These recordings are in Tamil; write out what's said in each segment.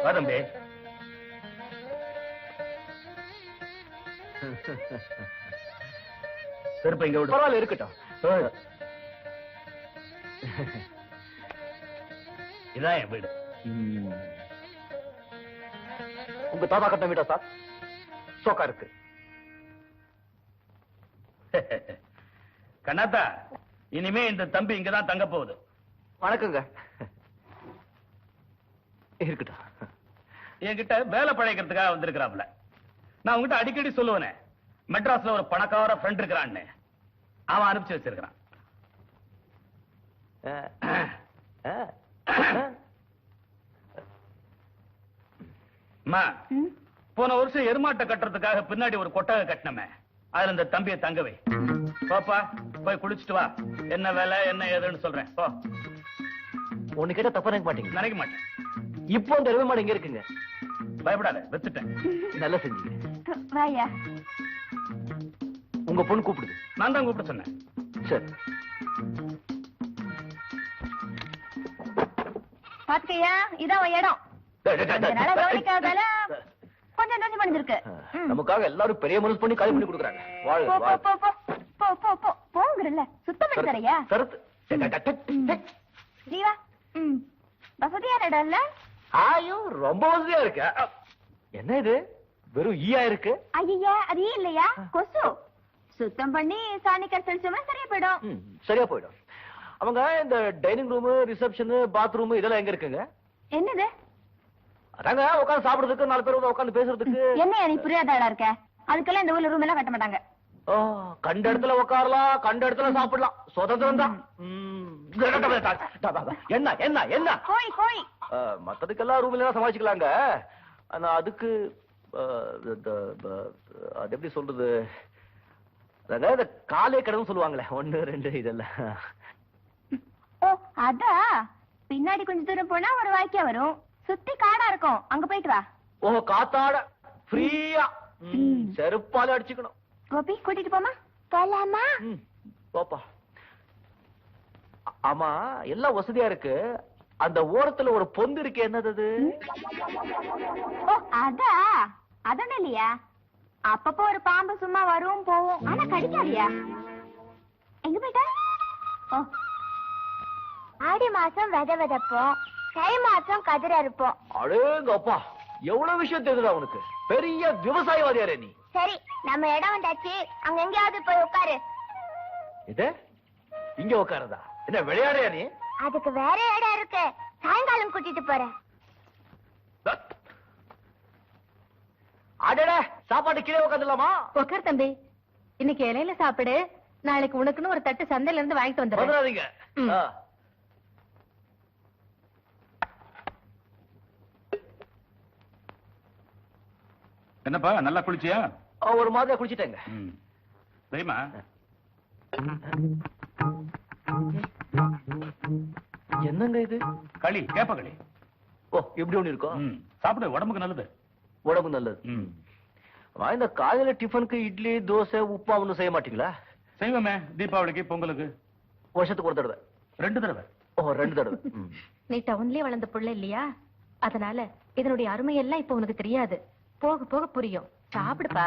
வா தம்பி. செருப்ப இங்க விடு. பரவாயில்ல இருக்கட்டும். இதான் என் வீடு. உங்க தாத்தா கட்ட வீடா சார்? சோக்கா இருக்கு. கண்ணாத்தா, இனிமே இந்த தம்பி இங்கதான் தங்க போகுது. வணக்கங்க. இருக்கட்டும். என்கிட்ட வேலை பழைக்கிறதுக்காக வந்திருக்கிறாப்ல. நான் உங்ககிட்ட அடிக்கடி சொல்லுவேனே, மெட்ராஸ்ல ஒரு பணக்கார ஃப்ரெண்ட் இருக்கிறான்னு. அவன் அனுப்பிச்சு வச்சிருக்கிறான். அம்மா, போன வருஷம் எருமாட்டை கட்டுறதுக்காக பின்னாடி ஒரு கொட்டகை கட்டினமே, அதுல இந்த தம்பியை தங்கவை. பாப்பா, போய் குளிச்சுட்டு வா. என்ன வேலை என்ன ஏதுன்னு சொல்றேன். போ. ஒண்ணு கேட்ட தப்பா நினைக்க மாட்டீங்க? நினைக்க மாட்டேன். இப்போ அந்த எருமை மாடு எங்க இருக்குங்க? பயப்படாத, வச்சுட்டேன். நல்லா செஞ்சீங்க. வாயா. உங்க பொண்ணு கூப்பிடுது. நான் தான் கூப்பிட சொன்னேன். சரி. பாத்துக்கையா, இதான் உன் இடம். நல்லா கவனிக்காதால கொஞ்சம் நஞ்சு பண்ணிருக்கு. நமக்காக எல்லாரும் பெரிய மனசு பண்ணி காலி பண்ணி கொடுக்குறாங்க. போங்கிறல்ல, சுத்தம் பண்ணி தரையா? நீ வா. வசதியான இடம் இல்ல? ஆயோ, ரொம்ப வசதியா இருக்கு. என்ன இது வெறும் ஈயா இருக்கு? ஐயா, அது ஈ இல்லையா, கொசு. சுத்தம் பண்ணி சாணி கரைச்சோம்னா சரியா போயிடும். சரியா போயிடும். அவங்க இந்த டைனிங் ரூம், ரிசப்ஷன், பாத்ரூம் இதெல்லாம் எங்க இருக்குங்க? என்னது? அதாங்க உட்காந்து சாப்பிடுறதுக்கு, 4 பேர் உட்காந்து பேசுறதுக்கு. என்ன நீ புரியாத ஆளா இருக்க? அதுக்கெல்லாம் இந்த ஊர்ல ரூம் எல்லாம் கட்ட மாட்டாங்க. கண்ட இடத்துல உட்காரலாம், கண்ட இடத்துல சாப்பிடலாம், சுதந்திரம் தான். என்ன என்ன என்ன கோழி கோழி மத்ததுக்கெல்லாம் ரூம்ல சமாளிச்சுக்கலாங்க. ஆனா அதுக்கு அது எப்படி சொல்றது, இந்த காலே கடவுன்னு சொல்லுவாங்களே, 1 2 இதெல்லாம். ஓ அதா, பின்னாடி கொஞ்சம் தூரம் போனா ஒரு வாய்க்கா வரும், சுத்தி காடா இருக்கும், அங்க போயிட்டு வா. ஓ, காத்தாட ஃப்ரீயா செருப்பால அடிச்சுக்கணும். கோபி, கூட்டிட்டு போமா? போலாமா? போப்பா. ஆமா, எல்லாம் வசதியா இருக்கு. அந்த ஓரத்துல ஒரு பொந்து இருக்கு, என்னது? ஓ அதா, அதான் இல்லையா, அப்பப்போ ஒரு பாம்பு சும்மா வரும் போவும், ஆனா கடிக்காதியா. எங்க போயிட்ட? ஓ, ஆடி மாசம் விதை விதைப்போம், தை மாசம் கதிர இருப்போம். அடேங்கப்பா, எவ்வளவு விஷயம் தெரியுதா உனக்கு? பெரிய விவசாயவாதியாரே நீ. சரி, நம்ம இடம் வந்தாச்சு, அங்க எங்கேயாவது போய் உட்காரு. இது இங்க உட்காருதா? என்ன விளையாடையா நீ? அதுக்கு வேற இடம் இருக்கு, சாயங்காலம் கூட்டிட்டு போறேன். அடடே, சாப்பாடு கீழே உட்காந்துலாமா? உட்கார் தம்பி, இன்னைக்கு இலையில சாப்பிடு, நாளைக்கு உனக்குன்னு ஒரு தட்டு சந்தையில இருந்து வாங்கிட்டு வந்துடுறேன். என்னப்பா, நல்லா குளிச்சியா? ஒரு மாதிரியா குளிச்சிட்டேங்க. தெரியுமா, என்னங்க இது? களி, கேப்ப களி. ஓ, இப்படி ஒண்ணு இருக்கும். சாப்பிடு, உடம்புக்கு நல்லது. உடம்பு நல்லது. இந்த காலையில டிஃபனுக்கு இட்லி, தோசை, உப்புமா ஒண்ணும் செய்ய மாட்டீங்களா? செய்வோமே, தீபாவளிக்கு, பொங்கலுக்கு. வருஷத்துக்கு 1 தடவை? 2 தடவை. ஓ, 2 தடவை. நீ டவுன்லயே வளர்ந்த புள்ள இல்லையா, அதனால இதனுடைய அருமை எல்லாம் இப்ப உனக்கு தெரியாது, போக போக புரியும். சாப்பிடுப்பா.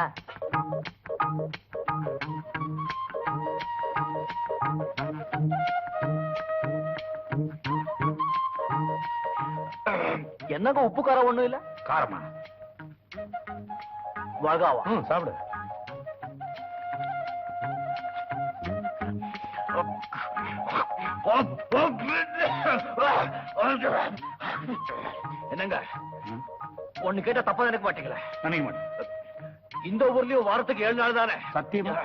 என்னங்க உப்பு காரம் ஒண்ணும் இல்ல? காரமா? வகாவா? சாப்பிடு. என்னங்க ஒண்ணு கேட்டா தப்பா நினைக்க மாட்டீங்களா? நினைக்க மாட்டேன். இந்த ஊர்லயும் வாரத்துக்கு 7 நாள் தானே? சத்தியமா?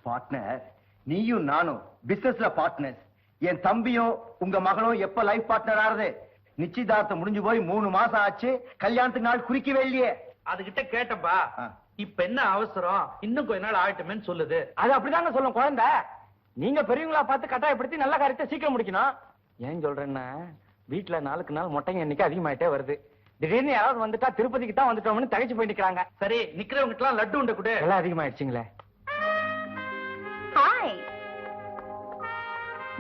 பார்ட்னர், நீயும் நானும் பிசினஸ்ல பார்ட்னர்ஸ். என் தம்பியும் உங்க மகளும் எப்ப லைஃப் பார்ட்னர் ஆறது? நிச்சயதார்த்தம் முடிஞ்சு போய் 3 மாசம் ஆச்சு, கல்யாணத்துக்கு நாள் குறிக்கவே இல்லையே. அதுகிட்ட கேட்டப்பா, இப்ப என்ன அவசரம், இன்னும் கொஞ்ச நாள் ஆகட்டுமேன்னு சொல்லுது. அது அப்படிதாங்க சொல்லும் குழந்தை. நீங்க பெரியவங்களா பார்த்து கட்டாயப்படுத்தி நல்ல காரியத்தை சீக்கிரம் முடிக்கணும். ஏன் சொல்றேன்னா, வீட்டுல நாளுக்கு நாள் மொட்டைங்க எண்ணிக்கை அதிகமாயிட்டே வருது. திடீர்னு யாராவது வந்துட்டா திருப்பதிக்கு தான் வந்துட்டோம்னு தகைச்சு போய் நிக்கிறாங்க. சரி, நிக்கிறவங்க எல்லாம் லட்டு உண்ட கூட எல்லாம் அதிகமாயிடுச்சுங்களே. Hi,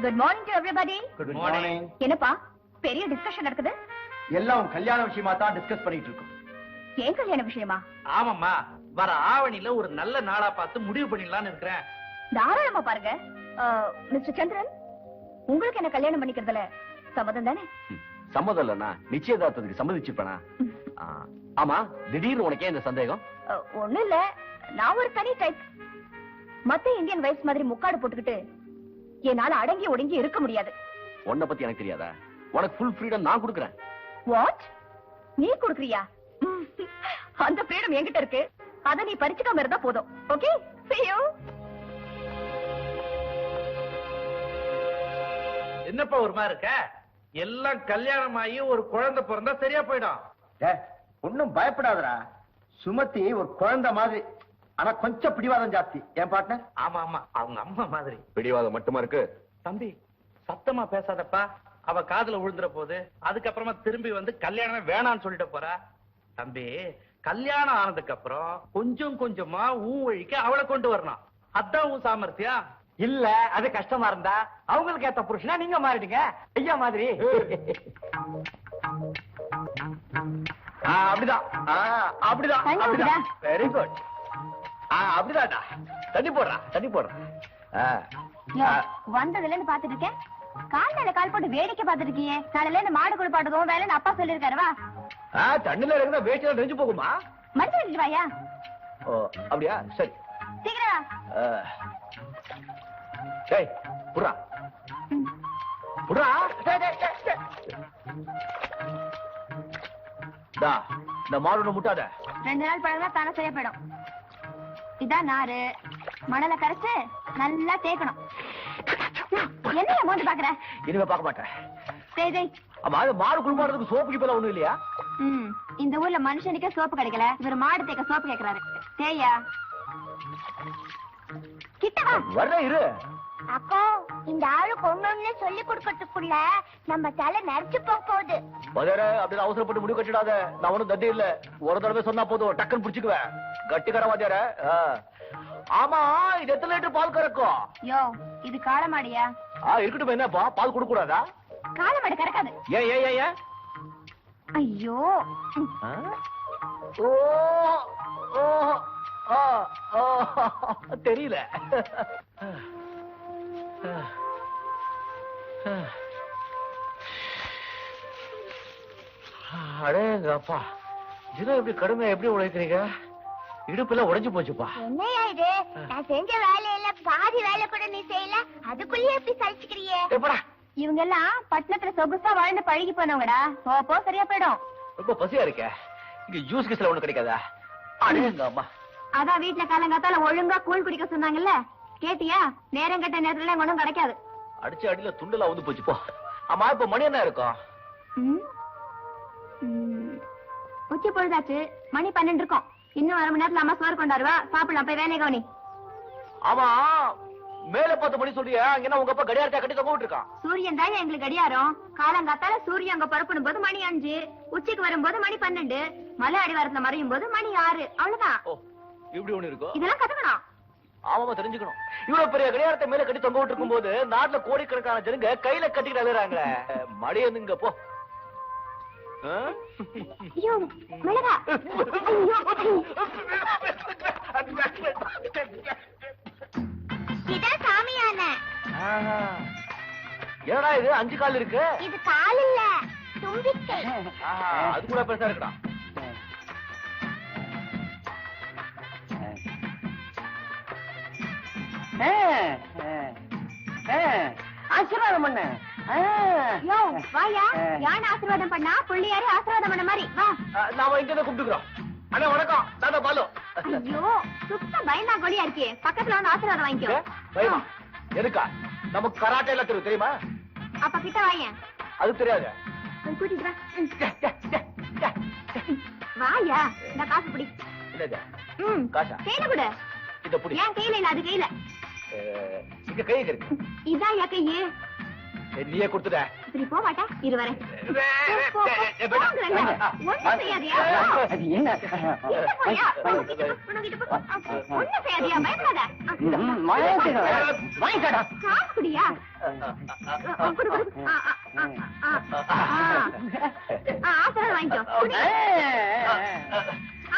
good morning to everybody. Good morning. என்னப்பா பெரிய டிஸ்கஷன் நடக்குது? எல்லாம் உன் கல்யாண விஷயமா தான் டிஸ்கஸ் பண்ணிட்டு இருக்கோம். ஏன் கல்யாண விஷயமா? ஆமாம்மா, வர ஆவணியில ஒரு நல்ல நாளா பார்த்து முடிவு பண்ணிடலாம்னு இருக்கிறேன். தாராளமா பாருங்க. மிஸ்டர் சந்திரன், உங்களுக்கு என்ன கல்யாணம் பண்ணிக்கிறதுல சம்மதம் தானே? சம்மதம் இல்லன்னா நிச்சயதார்த்தத்துக்கு சம்மதிச்சுப்பேனா? ஆமா, திடீர்னு உனக்கே இந்த சந்தேகம்? ஒண்ணும் இல்ல, நான் ஒரு தனி டைப். மத்த இந்தியன் வைஃப்ஸ் மாதிரி முக்காடு போட்டுக்கிட்டு என்னால அடங்கி ஒடுங்கி இருக்க முடியாது. உன்னை பத்தி எனக்கு தெரியாதா? உனக்கு ஃபுல் ஃப்ரீடம் நான் கொடுக்குறேன். வாட்? நீ கொடுக்கறியா? அந்த ஃப்ரீடம் என்கிட்ட இருக்கு. அத நீ பறிச்சுக்காம இருந்தா போதும். Okay, see you. என்னப்பா ஒரு மாதிரி இருக்க? எல்லாம் கல்யாணம் ஆகி ஒரு குழந்தை பிறந்தா சரியா போயிடும். ஒன்னும் பயப்படாதடா. சுமதி ஒரு குழந்தை மாதிரி, ஆனா கொஞ்சம் பிடிவாதம் ஜாஸ்தி. என் பார்ட்னர்? ஆமா ஆமா, அவங்க அம்மா மாதிரி. பிடிவாதம் மட்டுமா இருக்கு? தம்பி சத்தமா பேசாதப்பா, அவ காதுல விழுந்துற போது. அதுக்கப்புறமா திரும்பி வந்து கல்யாணம் வேணான்னு சொல்லிட்டு போறா. தம்பி, கல்யாணம் ஆனதுக்கு அப்புறம் கொஞ்சம் கொஞ்சமா ஊன் வழிக்கு அவளை கொண்டு வரணும். அதான் உன் சாமர்த்தியம். இல்ல, அது கஷ்டமா இருந்தா அவங்களுக்கு ஏத்த புருஷனா நீங்க மாறிடுங்க ஐயா மாதிரி. அப்படிதான் அப்படிதான் அப்படிதான். Very good. அப்படிதான்டா. தண்ணி போடுறா, தண்ணி போடுறா. வந்ததுல இருந்து பாத்துட்டு இருக்கேன். கால் மேல கால் போட்டு வேடிக்கை பாத்துட்டு இருக்கீங்க. காலையில இந்த மாடு குளிப்பாட்டுறதும் வேலைன்னு அப்பா சொல்லிருக்காரு. வா. தண்ணில இருந்தா வேஸ்ட் நெஞ்சு போகுமா? மருந்து வச்சுட்டு வாயா. ஓ அப்படியா, சரி சீக்கிரம். டேய் புறா புறா. டா, இந்த மாடு முட்டாத. 2 நாள் பழகுனா தானே சரியா போயிடும். இதான் நாரு. மணலை கரைச்சு நல்லா தேய்க்கணும். என்ன மோந்து பாக்குற? இனிமே பார்க்க மாட்டேன். டேய் டேய், ஆமா, அது மாடு குளிப்பாடுறதுக்கு சோப்பு கிப்பெல்லாம் ஒண்ணும் இல்லையா? இந்த ஊர்ல மனுஷனுக்கே சோப்பு கிடைக்கல, இவர் மாடு தேய்க்க சோப்பு கேக்குறாரு. தேயா கிட்ட வா. வர்றேன் இரு. அப்போ இந்த ஆளுக்கு ஒண்ணு சொல்லி கொடுக்கறதுக்குள்ள நம்ம தலை நரைச்சு போகுது. பதற அப்படின்னு அவசரப்பட்டு முடிவு கட்டிடாத. நான் ஒண்ணும் தட்டி இல்ல. ஒரு தடவை சொன்னா போதும், டக்குன்னு புடிச்சுக்குவேன். கட்டிக்கர வாத்தியார. ஆமா, இது எத்தனை லிட்டர் பால் கறக்கும்? யோ, இது காளமாடியா? இருக்கட்டும், என்னப்பா பால் கொடுக்க கூடாதா? காளமாடு கறக்காது. ஏன் ஏன் ஏன்? ஐயோ, ஓ ஓ ஓ தெரியல. அடேங்கப்பா, தினம் எப்படி கடுமையா எப்படி உழைக்கிறீங்க? இடுப்புல உடைஞ்சு போச்சுப்பா. என்னையா இது? நான் செஞ்ச வேலையில பாதி வேலை கூட நீ செய்யல, அதுக்குள்ளேயே எப்படி சலிச்சுக்கிறியே? எப்படா? இவங்க எல்லாம் பட்டணத்துல சொகுசா வாழ்ந்து பழகி போனவங்கடா. போ சரியா போயிடும். ரொம்ப பசியா இருக்க. இங்க ஜூஸ் கிஸ்ல ஒண்ணு கிடைக்காதா? அடேங்கப்பா. அதான் வீட்டுல காலங்காத்தால ஒழுங்கா கூழ் குடிக்க சொன்னாங்கல்ல, கேட்டியா? நேரம் கட்ட நேரத்துல ஒண்ணும் கிடைக்காது. அடிச்ச அடியில துண்டெல்லாம் வந்து போச்சு போ. ஆமா, இப்ப மணி என்ன இருக்கும்? உச்சி பொழுதாச்சு, மணி 12 இருக்கும். இன்னும் 1/2 மணி நேரத்துல அம்மா சோறு கொண்டாருவா, சாப்பிடலாம். போய் வேலை கவனி. ஆமா, மேல 10 மணி சொல்றியா? அங்க உங்க அப்பா கடியாரத்தை கட்டி தொங்க விட்டுருக்கான். சூரியன் தான் எங்களுக்கு கடியாரம். காலங்காத்தால சூரியன் அங்க பரப்படும் போது மணி 5, உச்சிக்கு வரும்போது மணி 12, மலை அடிவாரத்துல மறையும் போது மணி 6. அவ்வளவுதான். இப்படி ஒண்ணு இருக்கும். இதெல்லாம் கத்துக்கணும். ஆமாமா, தெரிஞ்சுக்கணும். இவ்வளவு பெரிய கடியாரத்தை மேல கட்டி தொங்க விட்டு போது நாட்டுல கோடிக்கணக்கான ஜனங்க கையில கட்டிக்கிட்டு அழுறாங்களே. மடியனுங்க போ. ஐயோ, மிளகா. இதான் சாமியான. என்னடா இது 5 கால் இருக்கு? இது கால் இல்ல, தும்பிக்கை. அது கூட பெருசா இருக்குடா. ஆசீர்வாதம் பண்ண. யோ, வாயா. யானை ஆசீர்வாதம் பண்ணா புள்ளியாரு ஆசீர்வாதம் பண்ண மாதிரி. வா. நாம இங்க தான் கூப்பிட்டுக்கிறோம். அண்ணா வணக்கம், நான் பாலு. ஐயோ, சுத்த பயந்தா கொடியா இருக்கே. பக்கத்துல வந்து ஆசீர்வாதம் வாங்கிக்கோ. பயமா? எதுக்கா? நமக்கு கராட்டே எல்லாம் தெரியும், தெரியுமா? அப்ப கிட்ட வாயேன். அது தெரியாது. கூட்டிட்டு வா. வாயா, இந்த காசு பிடி. என்னது? காசா? கையில கொடு. இத புடி. ஏன் கையில இல்ல, அது கையில. இங்க கை இருக்கு. இதான் யா கையே. நீயே கொடுத்துட. இப்படி போக மாட்டா, இரு வரேன். ஒண்ணும் செய்யாதியா? ஒண்ணும் செய்யாதியா? பயப்படாத. காசு குடியா? குடு குடு. வாங்கிக்கோ குடி.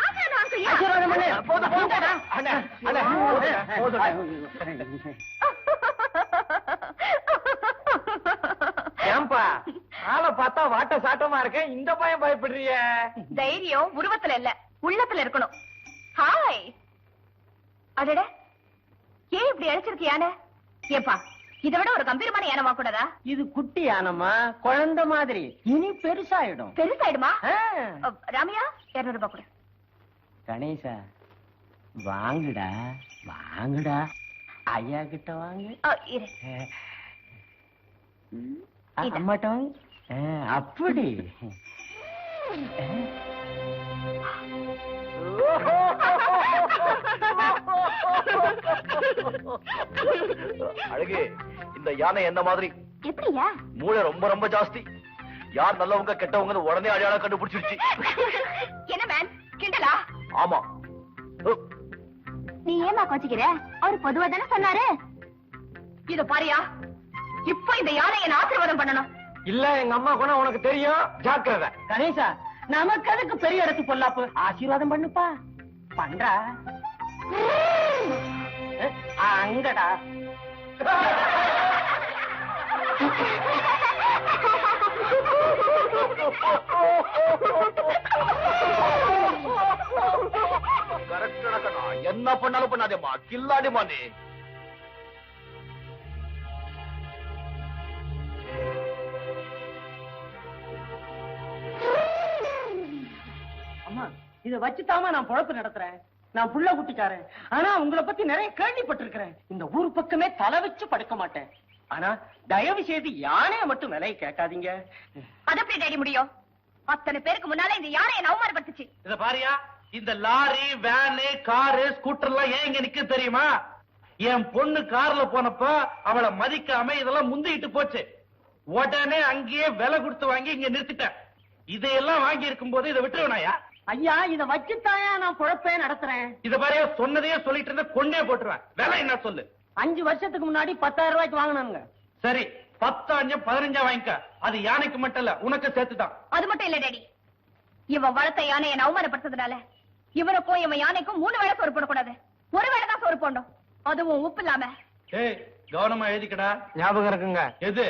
ஆகாது, வாங்கிக்கோ. ஆசீர்வாதம் பண்ணு. போதும், போதும். அண்ணா, அண்ணா, போதும். ஏன்பா ஆளை பார்த்தா வாட்ட சாட்டமா இருக்கேன், இந்த பையன் பயப்படுறிய? தைரியம் உருவத்துல இல்ல, உள்ளத்துல இருக்கணும். ஹாய். அடட, ஏன் இப்படி அழைச்சிருக்கு யானை? ஏப்பா, இதை விட ஒரு கம்பீரமான யானை வாக்கூடாதா? இது குட்டி யானம்மா, குழந்தை மாதிரி. இனி பெருசாயிடும். பெருசாயிடுமா? ராமையா, 200 ரூபாய் கொடு. கணேசா, வாங்குடா வாங்குடா, ஐயா கிட்ட வாங்கு. இரு. இதா. அம்மாட்ட வாங்கு. அப்படி அழகு, இந்த யானை என்ன மாதிரி எப்படியா? மூளை ரொம்ப ரொம்ப ஜாஸ்தி. யார் நல்லவங்க கெட்டவங்க உடனே அடையாளம் கண்டுபிடிச்சிருச்சு. என்ன மேன், கிண்டலா? ஆமா. நீ ஏமா கோச்சிக்கிற? அவரு பொதுவா தானே சொன்னாரு. இத பாரியா, இப்ப இந்த யானையை நான் ஆசீர்வாதம் பண்ணணும். இல்ல, எங்க அம்மா குணம் உனக்கு தெரியும், ஜாக்கிரதை. கணேசா, நமக்கு அதுக்கு பெரிய இடத்து பொல்லாப்பு. ஆசீர்வாதம் பண்ணுப்பா. பண்றா. அங்கடா. என்ன பண்ணாலும் பண்ணாதேமா, கில்லாடிமா நீ. அம்மா, இத வச்சுதாமா நான் பொழப்பு நடத்துறேன். நான் புள்ள குட்டிக்காரன். ஆனா உங்களை பத்தி நிறைய கேள்விப்பட்டிருக்கிறேன். இந்த ஊர் பக்கமே தலை வச்சு படுக்க மாட்டேன். ஆனா தயவு செய்து யானைய மட்டும் விலையை கேட்காதீங்க. அது எப்படி டேடி முடியும்? அத்தனை பேருக்கு முன்னால இந்த யானையை அவமானப்படுத்துச்சு. இத பாரியா, இந்த லாரி, வேனு, காரு, ஸ்கூட்டர் எல்லாம் ஏன் இங்க நிக்க தெரியுமா? என் பொண்ணு கார்ல போனப்ப அவளை மதிக்காம இதெல்லாம் முந்திட்டு போச்சு. உடனே அங்கேயே விலை கொடுத்து வாங்கி இங்க நிறுத்திட்டேன். இதையெல்லாம் வாங்கி இருக்கும் போது இதை விட்டுருவனாயா? ஐயா, இத வச்சுத்தாயா நான் பொழப்பே நடத்துறேன். இத பாரியா, சொன்னதையே சொல்லிட்டு இருந்தா கொண்டே போட்டுருவேன். விலை என்ன சொல்லு? 5 வருஷத்துக்கு முன்னாடி 10,000 ரூபாய்க்கு வாங்கினாங்க. சரி, 10 5 15 வாங்கிக்க. அது யானைக்கு மட்டும் இல்ல, உனக்கு சேர்த்துதான். அது மட்டும் இல்ல டேடி, இவன் வளர்த்த யானையை அவமானப்படுத்ததுனால இவனுக்கும் இவன் யானைக்கும் 3 வேளை சோறு போடக்கூடாது. 1 வேளை தான் சோறு போடணும், அதுவும் உப்பு இல்லாம. ஏய், கவனமா எழுதிக்கடா. ஞாபகம் இருக்குங்க. எது?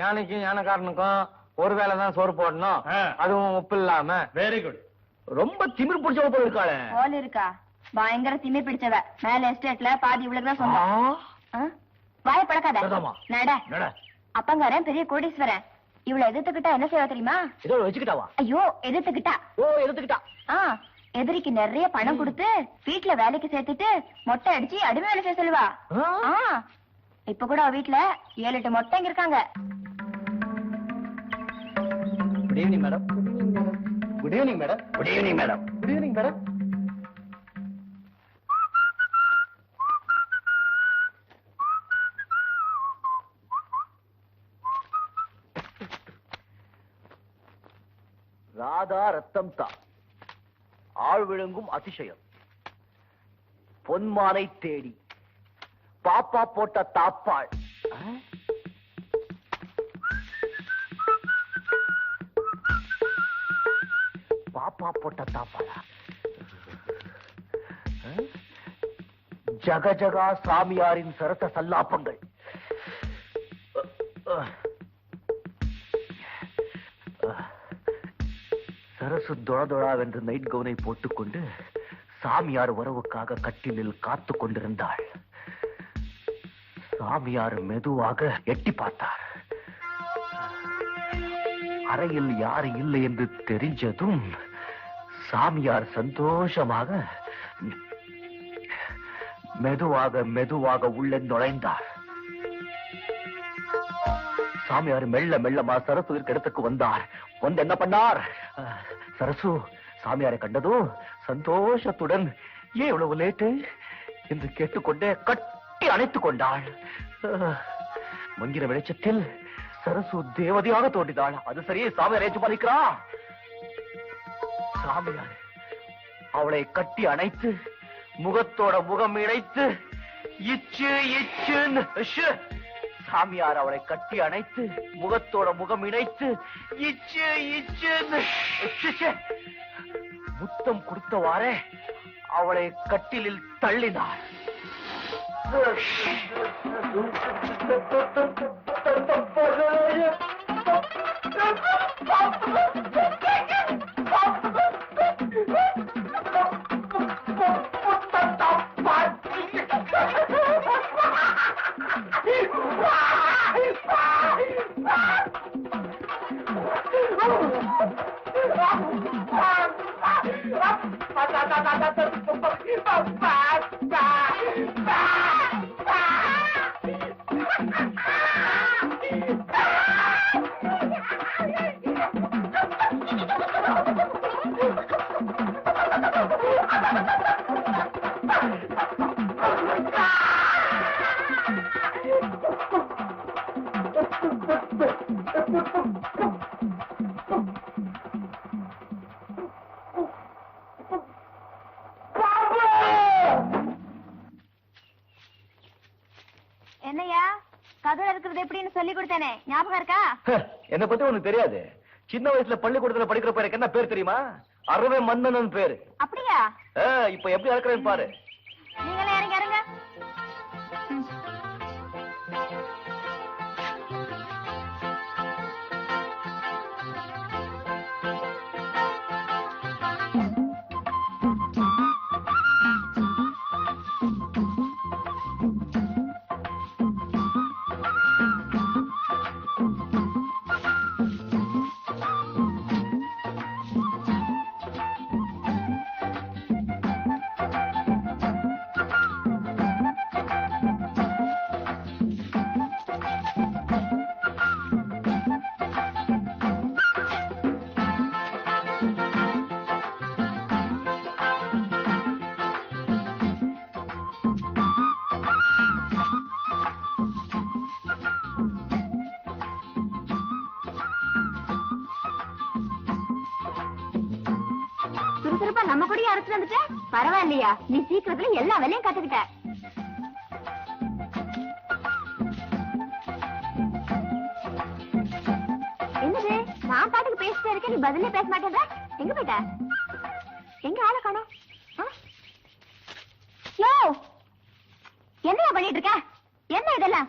யானைக்கும் யானைக்காரனுக்கும் 1 வேளை தான் சோறு போடணும், அதுவும் உப்பு இல்லாம. Very good. ரொம்ப திமிர் பிடிச்சவ போல இருக்காளே. போல இருக்கா? பயங்கர திமிர் பிடிச்சவ. மேல எஸ்டேட்ல பாதி இவளுக்கு தான் சொந்தம். வாய பழக்காத. நட. அப்பங்காரன் பெரிய கோடீஸ்வரன். இவளை எதிர்த்துக்கிட்டா என்ன செய்வா தெரியுமா? ஏதோ வச்சுக்கிட்டாவா? ஐயோ, எதிர்த்துக்கிட்டா. ஓ, எடுத்துக்கிட்டா. எதிரிக்கு நிறைய பணம் கொடுத்து வீட்டுல வேலைக்கு சேர்த்துட்டு மொட்டை அடிச்சு அடிமை வேலை செய்ய சொல்லுவா. இப்ப கூட அவ வீட்டுல 7-8 மொட்டைங்க இருக்காங்க. Good evening madam. Good evening madam. Good evening madam. Good evening madam. Radha ரத்தம் தா, ஆள் விழுங்கும் அதிசயம், பொன்மானை தேடி பாப்பா போட்ட தாப்பாள். பாப்பா போட்ட தாப்பாளா? ஜக ஜகா சாமியாரின் சரச சல்லாப்பங்கள். சரசு தொழதொழாவென்று நைட் கவுனை போட்டுக்கொண்டு சாமியார் வரவுக்காக கட்டிலில் காத்து கொண்டிருந்தாள். சாமியார் மெதுவாக எட்டி பார்த்தார். அறையில் யாரு இல்லை என்று தெரிஞ்சதும் சாமியார் சந்தோஷமாக மெதுவாக மெதுவாக உள்ளே நுழைந்தார். சாமியார் மெல்ல மெல்லமா சரசு இருக்க இடத்துக்கு வந்தார். வந்து என்ன பண்ணார்? சரசு சாமியாரை கண்டதும் சந்தோஷத்துடன் ஏன் இவ்வளவு லேட்டு என்று கேட்டுக்கொண்டே கட்டி அணைத்துக் கொண்டாள். மங்கிற வெளிச்சத்தில் சரசு தேவதையாக தோன்றினாள். அது சரியே, சாமியார் ஏற்று பாலிக்கிறா. சாமியார் அவளை கட்டி அணைத்து முகத்தோட முகம் இணைத்து இச்சு இச்சுன்னு சாமியார் அவளை கட்டி அணைத்து முகத்தோட முகம் இணைத்து இச்சு இச்சுன்னு முத்தம் கொடுத்தவாறே அவளை கட்டிலில் தள்ளினார். என்னையா கதவு இருக்கிறது எப்படின்னு சொல்லி கொடுத்தேனே ஞாபகம் இருக்கா? என்ன பத்தி உனக்கு தெரியாது. சின்ன வயசுல பள்ளிக்கூடத்துல படிக்கிற எனக்கு என்ன பேர் தெரியுமா? அறவே மன்னன் பேரு. அப்படியா? இப்ப எப்படி இருக்கிறேன்னு பாரு. நீங்களே இறங்க இறங்க. சுறுசுறுப்பா நம்ம கூட அரைச்சு வந்துட்ட. பரவாயில்லையா, நீ சீக்கிரத்துல எல்லா வேலையும் கத்துக்கிட்ட. என்னது நான் பாட்டுக்கு பேசிட்டே இருக்கேன், நீ பதிலே பேச மாட்டேன்ற. எங்க போயிட்ட? எங்க ஆளை காணோம்? யோ, என்னையா பண்ணிட்டு இருக்க? என்ன இதெல்லாம்?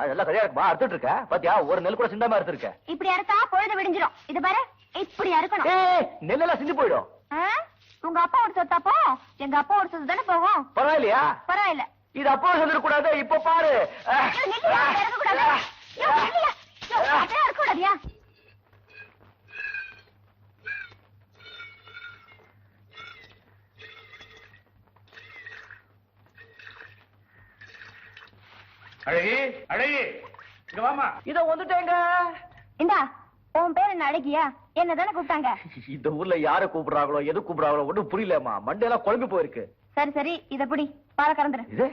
அதெல்லாம் கல்யாணமா அறுத்துட்டு இருக்க பாத்தியா? ஒரு நெல் கூட சிந்தாம அறுத்துருக்க. இப்படி அறுத்தா பொழுது விடிஞ்சிரும். இது பாரு, இப்படி அறுக்கணும். நெல்லெல்லாம் சிந்தி போயிடும். உங்க அப்பா ஒரு சொத்தாப்போ எங்க அப்பா ஒரு சொத்து தானே போகும். பரவாயில்லையா? பரவாயில்ல. இது அப்போ சொல்லிடக்கூடாது. இப்ப பாரு. இருக்கக்கூடாதியா? அழகி அழகி இங்க வாமா. இத வந்துட்டேங்க. இந்தா, உன் பேர் என்ன? அழகியா? என்னதானே கூப்பிட்டாங்க. இந்த ஊர்ல யார கூப்பிடுறாங்களோ எது கூப்பிடுறாங்களோ ஒன்னும் புரியலமா. மண்டையெல்லாம் குழம்பு போயிருக்கு. சரி சரி, இத புடி, பால கறந்துரு. இது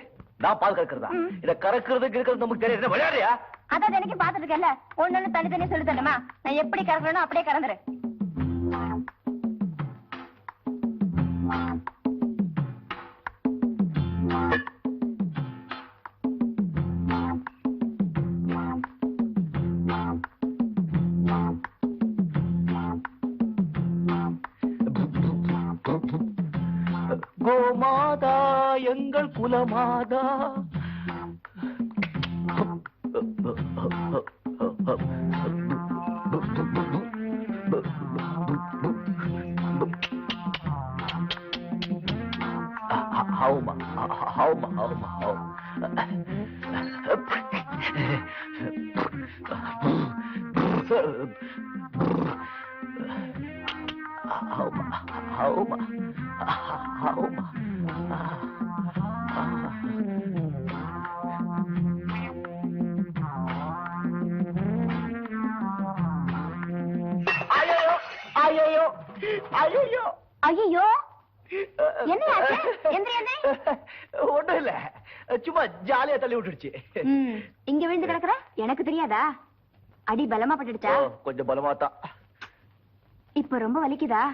நான் பால் கறக்குறதா? இத கறக்குறதுக்கு இருக்கிறது நமக்கு தெரியாது. விளையாடுறியா? அதான் எனக்கு பாத்துட்டு இருக்கல. ஒண்ணு தனித்தனி சொல்லி தரணுமா? நான் எப்படி கறக்குறேனோ அப்படியே கறந்துரு. கோமாதா எங்கள் குலமாதா. ஹவுமா ஹவுமா ஹவுமா ஹவுமா ஹவுமா. ஐயோ ஐயோ ஐயோ, என்ன ஒண்ணும் இல்ல, சும்மா ஜாலியா தள்ளி விட்டுடுச்சு. இங்க விழுந்து கிடக்குற எனக்கு தெரியாதா? அடி பலமா பட்டுடுச்சா? கொஞ்சம் பலமா தான். இப்ப ரொம்ப வலிக்குதா?